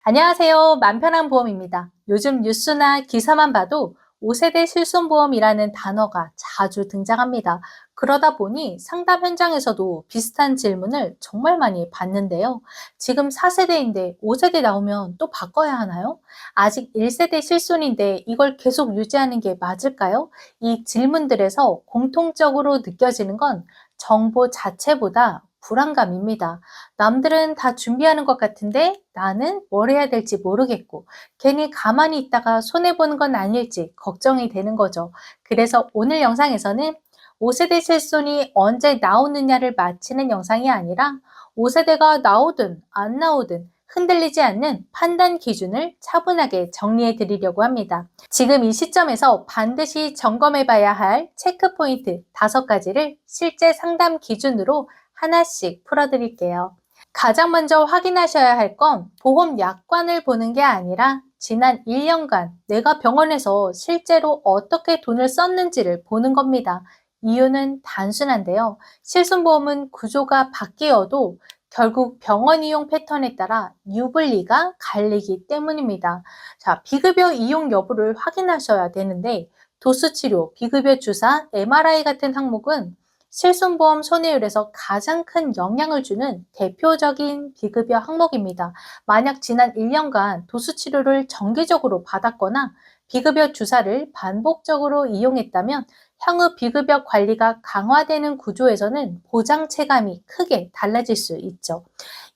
안녕하세요. 맘편한 보험입니다. 요즘 뉴스나 기사만 봐도 5세대 실손보험이라는 단어가 자주 등장합니다. 그러다 보니 상담 현장에서도 비슷한 질문을 정말 많이 받는데요. 지금 4세대인데 5세대 나오면 또 바꿔야 하나요? 아직 1세대 실손인데 이걸 계속 유지하는 게 맞을까요? 이 질문들에서 공통적으로 느껴지는 건 정보 자체보다 불안감입니다. 남들은 다 준비하는 것 같은데 나는 뭘 해야 될지 모르겠고 괜히 가만히 있다가 손해보는 건 아닐지 걱정이 되는 거죠. 그래서 오늘 영상에서는 5세대 실손이 언제 나오느냐를 맞히는 영상이 아니라 5세대가 나오든 안 나오든 흔들리지 않는 판단 기준을 차분하게 정리해 드리려고 합니다. 지금 이 시점에서 반드시 점검해 봐야 할 체크 포인트 5가지를 실제 상담 기준으로 하나씩 풀어드릴게요. 가장 먼저 확인하셔야 할 건 보험 약관을 보는 게 아니라 지난 1년간 내가 병원에서 실제로 어떻게 돈을 썼는지를 보는 겁니다. 이유는 단순한데요. 실손보험은 구조가 바뀌어도 결국 병원 이용 패턴에 따라 유불리가 갈리기 때문입니다. 자, 비급여 이용 여부를 확인하셔야 되는데 도수치료, 비급여 주사, MRI 같은 항목은 실손보험 손해율에서 가장 큰 영향을 주는 대표적인 비급여 항목입니다. 만약 지난 1년간 도수치료를 정기적으로 받았거나 비급여 주사를 반복적으로 이용했다면 향후 비급여 관리가 강화되는 구조에서는 보장 체감이 크게 달라질 수 있죠.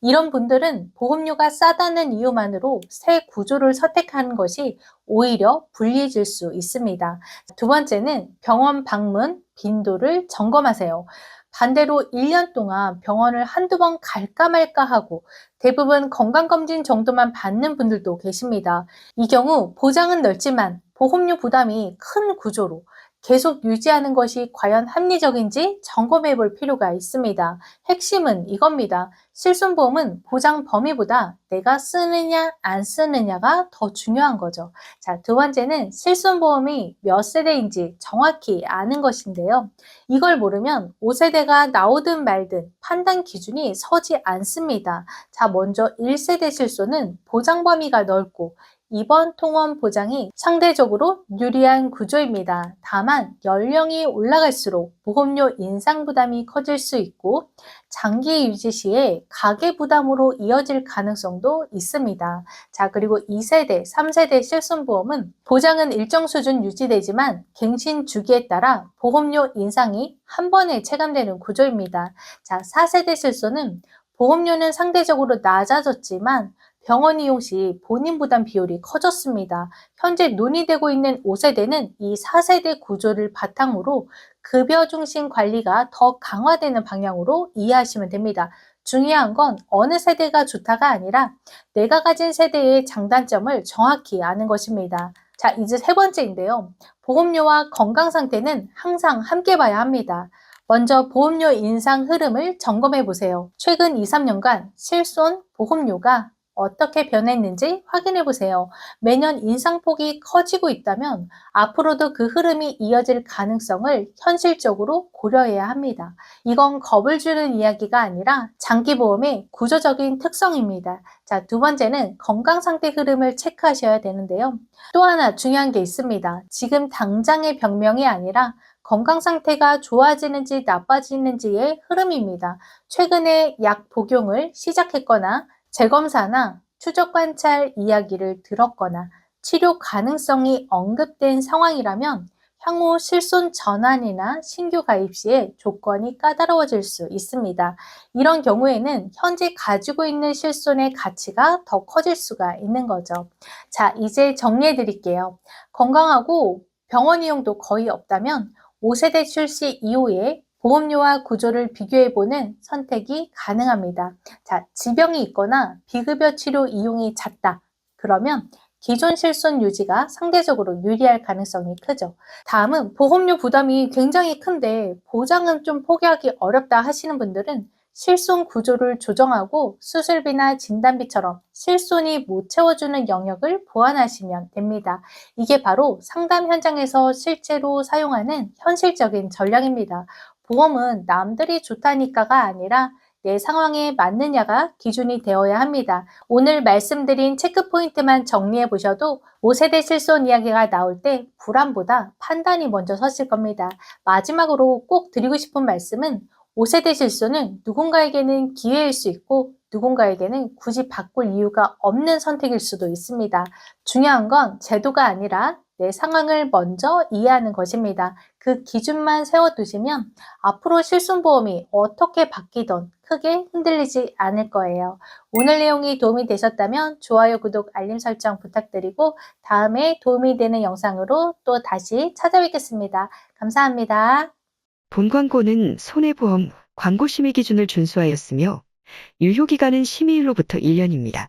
이런 분들은 보험료가 싸다는 이유만으로 새 구조를 선택하는 것이 오히려 불리해질 수 있습니다. 두 번째는 병원 방문 빈도를 점검하세요. 반대로 1년 동안 병원을 한두 번 갈까 말까 하고 대부분 건강검진 정도만 받는 분들도 계십니다. 이 경우 보장은 넓지만 보험료 부담이 큰 구조로 계속 유지하는 것이 과연 합리적인지 점검해 볼 필요가 있습니다. 핵심은 이겁니다. 실손보험은 보장 범위보다 내가 쓰느냐 안 쓰느냐가 더 중요한 거죠. 자, 두 번째는 실손보험이 몇 세대인지 정확히 아는 것인데요. 이걸 모르면 5세대가 나오든 말든 판단 기준이 서지 않습니다. 자, 먼저 1세대 실손은 보장 범위가 넓고 입원 통원 보장이 상대적으로 유리한 구조입니다. 다만 연령이 올라갈수록 보험료 인상 부담이 커질 수 있고 장기 유지 시에 가계 부담으로 이어질 가능성도 있습니다. 자, 그리고 2세대, 3세대 실손보험은 보장은 일정 수준 유지되지만 갱신 주기에 따라 보험료 인상이 한 번에 체감되는 구조입니다. 자, 4세대 실손은 보험료는 상대적으로 낮아졌지만 병원 이용 시 본인 부담 비율이 커졌습니다. 현재 논의되고 있는 5세대는 이 4세대 구조를 바탕으로 급여 중심 관리가 더 강화되는 방향으로 이해하시면 됩니다. 중요한 건 어느 세대가 좋다가 아니라 내가 가진 세대의 장단점을 정확히 아는 것입니다. 자, 이제 세 번째인데요. 보험료와 건강 상태는 항상 함께 봐야 합니다. 먼저 보험료 인상 흐름을 점검해 보세요. 최근 2, 3년간 실손 보험료가 어떻게 변했는지 확인해 보세요. 매년 인상폭이 커지고 있다면 앞으로도 그 흐름이 이어질 가능성을 현실적으로 고려해야 합니다. 이건 겁을 주는 이야기가 아니라 장기보험의 구조적인 특성입니다. 자, 두 번째는 건강 상태 흐름을 체크하셔야 되는데요. 또 하나 중요한 게 있습니다. 지금 당장의 병명이 아니라 건강 상태가 좋아지는지 나빠지는지의 흐름입니다. 최근에 약 복용을 시작했거나 재검사나 추적 관찰 이야기를 들었거나 치료 가능성이 언급된 상황이라면 향후 실손 전환이나 신규 가입 시에 조건이 까다로워질 수 있습니다. 이런 경우에는 현재 가지고 있는 실손의 가치가 더 커질 수가 있는 거죠. 자, 이제 정리해 드릴게요. 건강하고 병원 이용도 거의 없다면 5세대 출시 이후에 보험료와 구조를 비교해보는 선택이 가능합니다. 자, 지병이 있거나 비급여 치료 이용이 잦다. 그러면 기존 실손 유지가 상대적으로 유리할 가능성이 크죠. 다음은 보험료 부담이 굉장히 큰데 보장은 좀 포기하기 어렵다 하시는 분들은 실손 구조를 조정하고 수술비나 진단비처럼 실손이 못 채워주는 영역을 보완하시면 됩니다. 이게 바로 상담 현장에서 실제로 사용하는 현실적인 전략입니다. 보험은 남들이 좋다니까가 아니라 내 상황에 맞느냐가 기준이 되어야 합니다. 오늘 말씀드린 체크 포인트만 정리해 보셔도 5세대 실손 이야기가 나올 때 불안보다 판단이 먼저 섰을 겁니다. 마지막으로 꼭 드리고 싶은 말씀은 5세대 실손은 누군가에게는 기회일 수 있고 누군가에게는 굳이 바꿀 이유가 없는 선택일 수도 있습니다. 중요한 건 제도가 아니라 내 상황을 먼저 이해하는 것입니다. 그 기준만 세워두시면 앞으로 실손보험이 어떻게 바뀌던 크게 흔들리지 않을 거예요. 오늘 내용이 도움이 되셨다면 좋아요, 구독, 알림 설정 부탁드리고 다음에 도움이 되는 영상으로 또 다시 찾아뵙겠습니다. 감사합니다. 본 광고는 손해보험 광고 심의 기준을 준수하였으며 유효기간은 심의일로부터 1년입니다.